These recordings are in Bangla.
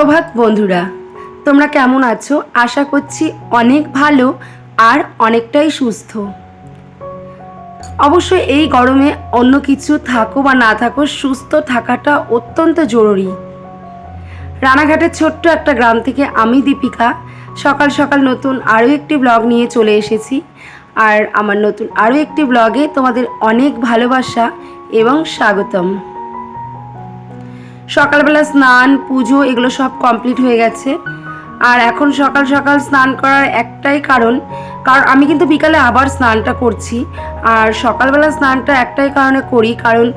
সুপ্রভাত বন্ধুরা, তোমরা কেমন আছো? আশা করছি অনেক ভালো আর অনেকটাই সুস্থ। অবশ্যই এই গরমে অন্য কিছু থাকো বা না থাকো, সুস্থ থাকাটা অত্যন্ত জরুরি। রানাঘাটের ছোট্ট একটা গ্রাম থেকে আমি দীপিকা সকাল সকাল নতুন আরও একটি ব্লগ নিয়ে চলে এসেছি। আর আমার নতুন আরও একটি ব্লগে তোমাদের অনেক ভালোবাসা এবং স্বাগতম। সকালবেলা স্নান পুজো এগুলো সব কমপ্লিট হয়ে গেছে। আর এখন সকাল সকাল স্নান করার একটাই কারণ আমি কিন্তু বিকালে আবার স্নানটা করছি। আর সকালবেলা স্নানটা একটাই কারণে করি, কারণ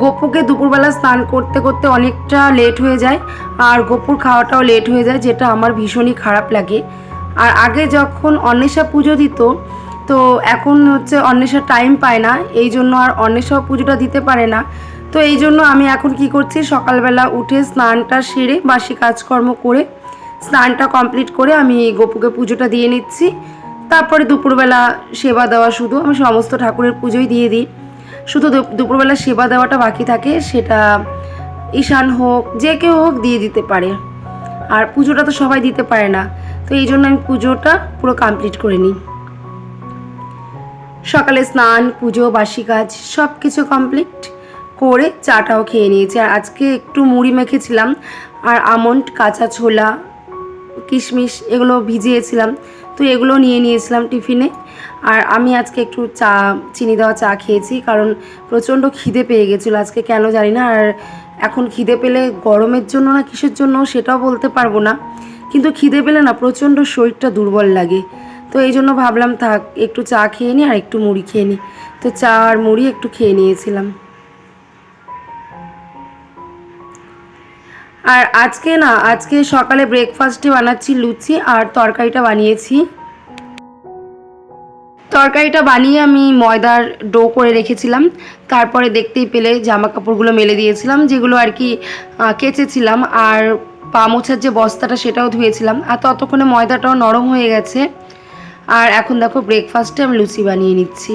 গপুকে দুপুরবেলা স্নান করতে করতে অনেকটা লেট হয়ে যায়, আর গপুর খাওয়াটাও লেট হয়ে যায়, যেটা আমার ভীষণই খারাপ লাগে। আর আগে যখন অন্বেষা পুজো দিত, তো এখন হচ্ছে অন্বেষা টাইম পায় না, এই জন্য আর অন্বেষা পুজোটা দিতে পারে না। তো এই জন্য আমি এখন কি করছি, সকালবেলা উঠে স্নানটা সেরে বাসি কাজকর্ম করে স্নানটা কমপ্লিট করে আমি গপুকে পুজোটা দিয়ে নিচ্ছি। তারপরে দুপুরবেলা সেবা দেওয়া, শুধু আমি সমস্ত ঠাকুরের পুজোই দিয়ে দিই, শুধু দুপুরবেলা সেবা দেওয়াটা বাকি থাকে, সেটা ঈশান হোক যে কেউ হোক দিয়ে দিতে পারে। আর পুজোটা তো সবাই দিতে পারে না, তো এই জন্য আমি পুজোটা পুরো কমপ্লিট করে নিই। সকালে স্নান পুজো বাসি কাজ সব কিছু কমপ্লিট করে চাটাও খেয়ে নিয়েছি। আর আজকে একটু মুড়ি মেখেছিলাম, আর আমন্ড কাঁচা ছোলা কিশমিশ এগুলো ভিজিয়েছিলাম, তো এগুলো নিয়ে নিয়েছিলাম টিফিনে। আর আমি আজকে একটু চিনি দেওয়া চা খেয়েছি, কারণ প্রচণ্ড খিদে পেয়ে গেছিলো আজকে, কেন জানি না। আর এখন খিদে পেলে গরমের জন্য না কিসের জন্য সেটাও বলতে পারবো না, কিন্তু খিদে পেলে না প্রচণ্ড শরীরটা দুর্বল লাগে। তো এই জন্য ভাবলাম থাক একটু চা খেয়ে নিই আর একটু মুড়ি খেয়ে নিই, তো চা আর মুড়ি একটু খেয়ে নিয়েছিলাম। আর আজকে সকালে ব্রেকফাস্টে বানাচ্ছি লুচি, আর তরকারিটা বানিয়ে আমি ময়দার ডো করে রেখেছিলাম। তারপরে দেখতেই পেলে জামা কাপড়গুলো মেলে দিয়েছিলাম, যেগুলো আর কি কেচেছিলাম, আর পা মোছার যে বস্তাটা সেটাও ধুয়েছিলাম। আর ততক্ষণে ময়দাটাও নরম হয়ে গেছে। আর এখন দেখো ব্রেকফাস্টে আমি লুচি বানিয়ে নিচ্ছি।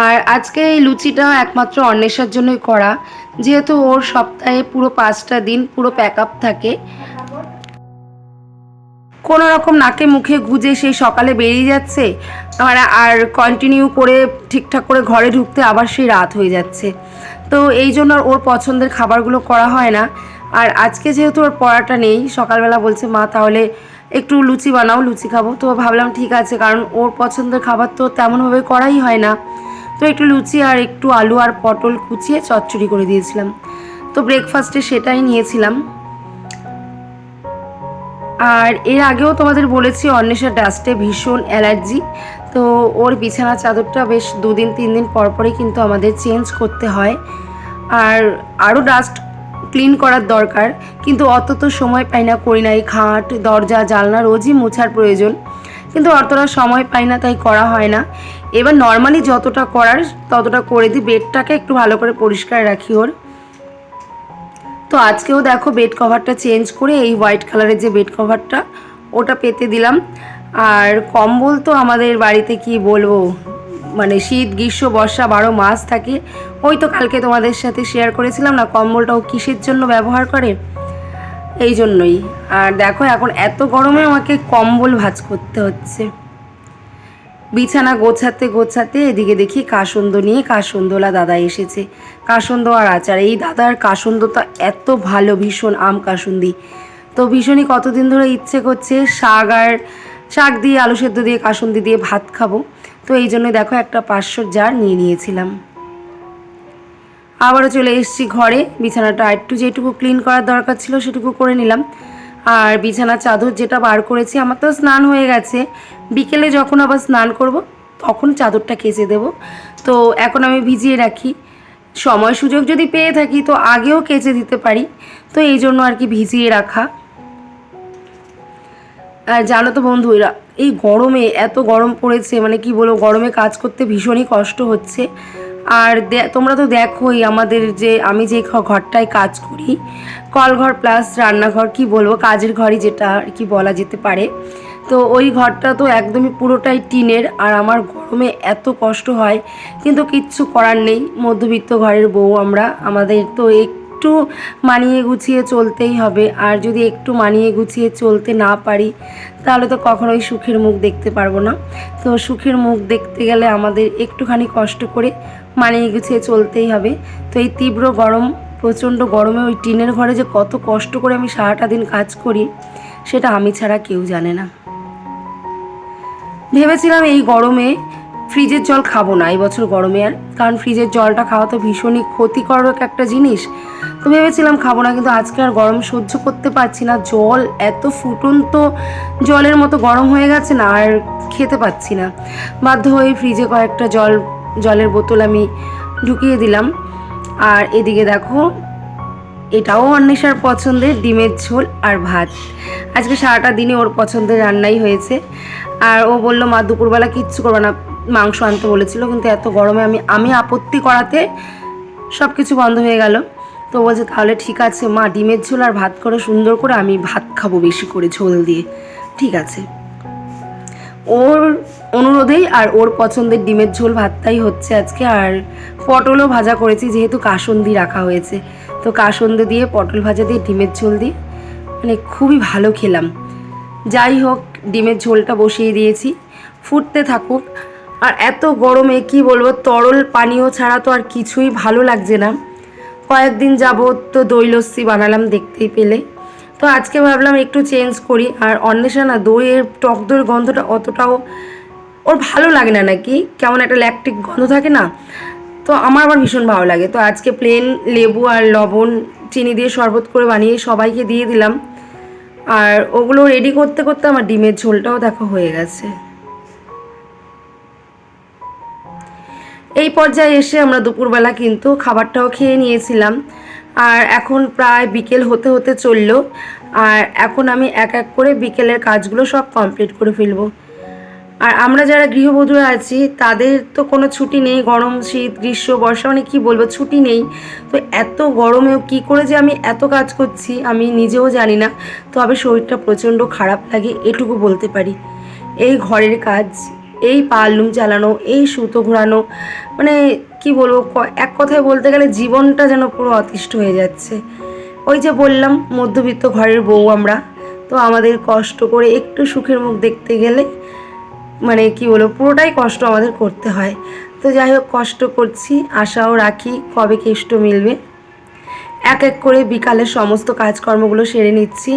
আর আজকে এই লুচিটা একমাত্র অন্বেষার জন্যই করা, যেহেতু ওর সপ্তাহে পুরো 5টা দিন পুরো প্যাক আপ থাকে। কোনো রকম নাকে মুখে গুজে সেই সকালে বেরিয়ে যাচ্ছে, আর কন্টিনিউ করে ঠিকঠাক করে ঘরে ঢুকতে আবার সেই রাত হয়ে যাচ্ছে। তো এই জন্য ওর পছন্দের খাবারগুলো করা হয় না। আর আজকে যেহেতু ওর পড়াটা নেই, সকালবেলা বলছে মা তাহলে একটু লুচি বানাও, লুচি খাবো। তো ভাবলাম ঠিক আছে, কারণ ওর পছন্দের খাবার তো তেমনভাবে করাই হয় না। তো একটু লুচি আর একটু আলু আর পটল কুচিয়ে চচ্চড়ি করে দিয়েছিলাম। তো ব্রেকফাস্টে সেটাই নিয়েছিলাম। আর এর আগেও তোমাদের বলেছি অন্বেষার ডাস্টে ভীষণ অ্যালার্জি, তো ওর বিছানা চাদরটা বেশ 2-3 দিন পরই কিন্তু আমাদের চেঞ্জ করতে হয়। আর আরও ডাস্ট ক্লিন করার দরকার, কিন্তু অত তো সময় পাই না, করি না। এই খাট দরজা জানলা রোজই মোছার প্রয়োজন, কিন্তু অতটা সময় পাই না, তাই করা হয় না। এবার নর্মালি যতটা করার ততটা করে দিই, বেডটাকে একটু ভালো করে পরিষ্কার রাখি ওর। তো আজকেও দেখো বেড কভারটা চেঞ্জ করে এই হোয়াইট কালারের যে বেড কভারটা ওটা পেতে দিলাম। আর কম্বল তো আমাদের বাড়িতে কি বলবো, মানে শীত গ্রীষ্ম বর্ষা 12 মাস থাকে। ওই তো কালকে তোমাদের সাথে শেয়ার করেছিলাম না কম্বলটাও কিসের জন্য ব্যবহার করে, এই জন্যই। আর দেখো এখন এত গরমে আমাকে কম্বল ভাঁজ করতে হচ্ছে। বিছানা গোছাতে গোছাতে এদিকে দেখি কাসন্দ নিয়ে কাসন্দওয়ালা দাদা এসেছে, কাসন্দ আর আচার। এই দাদার কাসন্দটা এত ভালো, ভীষণ আম কাসুন্দি। তো ভীষণই কতদিন ধরে ইচ্ছে করছে শাক দিয়ে আলু সেদ্ধ দিয়ে কাসুন্দি দিয়ে ভাত খাবো। তো এই জন্য দেখো একটা 500 জার নিয়ে নিয়েছিলাম। আবারও চলে এসেছি ঘরে, বিছানাটা একটু যেটুকু ক্লিন করার দরকার ছিল সেটুকু করে নিলাম। আর বিছানা চাদর যেটা বার করেছি, আমার তো স্নান হয়ে গেছে, বিকেলে যখন আবার স্নান করব তখন চাদরটা কেচে দেব। তো এখন আমি ভিজিয়ে রাখি, সময় সুযোগ যদি পেয়ে থাকি তো আগেও কেচে দিতে পারি, তো এই জন্য আর কি ভিজিয়ে রাখা। আর জানো তো বন্ধুরা, এই গরমে এত গরম পড়েছে, মানে কি বলবো, গরমে কাজ করতে ভীষণই কষ্ট হচ্ছে। আর তোমরা তো দেখোই আমাদের যে আমি যে ঘরটায় কাজ করি, কলঘর প্লাস রান্নাঘর, কি বলবো কাজের ঘরই যেটা আর কি বলা যেতে পারে। তো ওই ঘরটা তো একদমই পুরোটাই টিনের, আর আমার গরমে এত কষ্ট হয়, কিন্তু কিচ্ছু করার নেই। মধ্যবিত্ত ঘরের বউ আমরা, আমাদের তো একটু মানিয়ে গুছিয়ে চলতেই হবে। আর যদি একটু মানিয়ে গুছিয়ে চলতে না পারি তাহলে তো কখনোই সুখের মুখ দেখতে পারবো না। তো সুখের মুখ দেখতে গেলে আমাদের একটুখানি কষ্ট করে মানিয়ে গুছিয়ে চলতেই হবে। তো এই তীব্র গরম, প্রচণ্ড গরমে ওই টিনের ঘরে যে কত কষ্ট করে আমি সারাটা দিন কাজ করি সেটা আমি ছাড়া কেউ জানে না। ভেবেছিলাম এই গরমে ফ্রিজের জল খাবো না এই বছর গরমে আর, কারণ ফ্রিজের জলটা খাওয়া তো ভীষণই ক্ষতিকারক একটা জিনিস। তো ভেবেছিলাম খাবো না, কিন্তু আজকে আর গরম সহ্য করতে পারছি না। জল এত ফুটন্ত জলের মতো গরম হয়ে গেছে না, আর খেতে পাচ্ছি না। বাধ্য হয়ে ফ্রিজে কয়েকটা জলের বোতল আমি ঢুকিয়ে দিলাম। আর এদিকে দেখো, এটাও অন্বেষার পছন্দের ডিমের ঝোল আর ভাত। আজকে সারাটা দিনে ওর পছন্দের রান্নাই হয়েছে। আর ও বলল মা দুপুরবেলা কিচ্ছু করবে না, মাংস আনতে বলেছিল, কিন্তু এত গরমে আমি আপত্তি করাতে সব কিছু বন্ধ হয়ে গেল। তো বলছে তাহলে ঠিক আছে মা, ডিমের ঝোল আর ভাত করে সুন্দর করে, আমি ভাত খাবো বেশি করে ঝোল দিয়ে। ঠিক আছে, ওর অনুরোধেই আর ওর পছন্দের ডিমের ঝোল ভাতটাই হচ্ছে আজকে। আর পটলও ভাজা করেছি, যেহেতু কাসুন্দি রাখা হয়েছে, তো কাসুন্দি দিয়ে পটল ভাজা দিয়ে ডিমের ঝোল দিয়ে মানে খুবই ভালো খেলাম। যাই হোক, ডিমের ঝোলটা বসিয়ে দিয়েছি, ফুটতে থাকুক। আর এত গরমে কি বলবো, তরল পানীয় ছাড়া তো আর কিছুই ভালো লাগছে না। কয়েকদিন যাবত তো দই লস্যি বানালাম, দেখতেই পেলে। তো আজকে ভাবলাম একটু চেঞ্জ করি। আর অন্বেষা না দইয়ের টক দইয়ের গন্ধটা অতটাও ওর ভালো লাগে না, নাকি কেমন একটা ল্যাকটিক গন্ধ থাকে না, তো আমার আবার ভীষণ ভালো লাগে। তো আজকে প্লেন লেবু আর লবণ চিনি দিয়ে শরবত করে বানিয়ে সবাইকে দিয়ে দিলাম। আর ওগুলো রেডি করতে করতে আমার ডিমের ঝোলটাও দেখো হয়ে গেছে। এই পর্যায়ে এসে আমরা দুপুরবেলা কিন্তু খাবারটাও খেয়ে নিয়েছিলাম। আর এখন প্রায় বিকেল হতে হতে চললো। আর এখন আমি এক এক করে বিকেলের কাজগুলো সব কমপ্লিট করে ফেলবো। আর আমরা যারা গৃহবধূরা আছি তাদের তো কোনো ছুটি নেই, গরম শীত গ্রীষ্ম বর্ষা মানে কী বলবো, ছুটি নেই। তো এত গরমেও কী করে যে আমি এত কাজ করছি আমি নিজেও জানি না। তবে শরীরটা প্রচণ্ড খারাপ লাগে এটুকু বলতে পারি। এই ঘরের কাজ, এই পালরুম চালানো, এই সুতো ঘোরানো, মানে কি বলবো, এক কথায় বলতে গেলে জীবনটা যেন পুরো অতিষ্ঠ হয়ে যাচ্ছে। ওই যে বললাম মধ্যবিত্ত ঘরের বউ আমরা, তো আমাদের কষ্ট করে একটু সুখের মুখ দেখতে গেলে মানে কি বলবো, পুরোটাই কষ্ট আমাদের করতে হয়। তো যাই হোক, কষ্ট করছি, আশাও রাখি কবে কেষ্ট মিলবে। এক এক করে বিকালের সমস্ত কাজকর্মগুলো সেরে নিচ্ছি,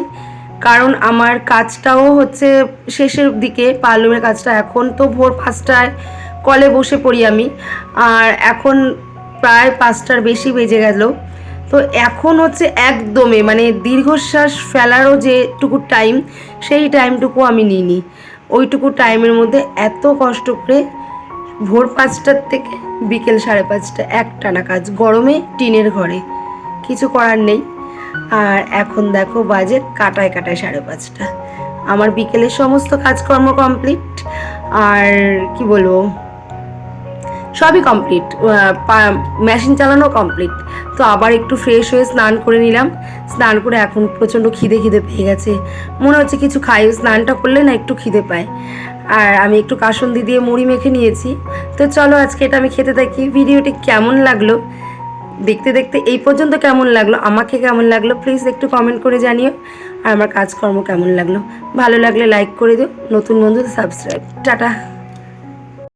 কারণ আমার কাজটাও হচ্ছে শেষের দিকে। পার্লারের কাজটা এখন তো ভোর 5টায় কলে বসে পড়ি আমি, আর এখন প্রায় 5টার বেশি বেজে গেল। তো এখন হচ্ছে একদমে মানে দীর্ঘশ্বাস ফেলারও যেটুকু টাইম, সেই টাইমটুকু আমি নিইনি। ওইটুকু টাইমের মধ্যে এত কষ্ট করে ভোর 5টার থেকে বিকেল 5:30 একটানা কাজ, গরমে টিনের ঘরে, কিছু করার নেই। আর এখন দেখো বাজে কাটায় 5:30। আমার বিকেলের সমস্ত কাজকর্ম কমপ্লিট। আর কি বলবো, সবই কমপ্লিট, মেশিন চালানো কমপ্লিট। তো আবার একটু ফ্রেশ হয়ে স্নান করে নিলাম। স্নান করে এখন প্রচণ্ড খিদে পেয়ে গেছে, মনে হচ্ছে কিছু খাই। স্নানটা করলে না একটু খিদে পায়। আর আমি একটু কাসুন্দি দিয়ে মুড়ি মেখে নিয়েছি। তো চলো আজকে এটা আমি খেতে থাকি। ভিডিওটি কেমন লাগলো, দেখতে দেখতে এই পর্যন্ত কেমন লাগলো, আমাকে কেমন লাগলো প্লিজ একটু কমেন্ট করে জানিও। আর আমার কাজকর্ম কেমন লাগলো, ভালো লাগলে লাইক করে দিও, নতুন বন্ধু সাবস্ক্রাইব। টাটা।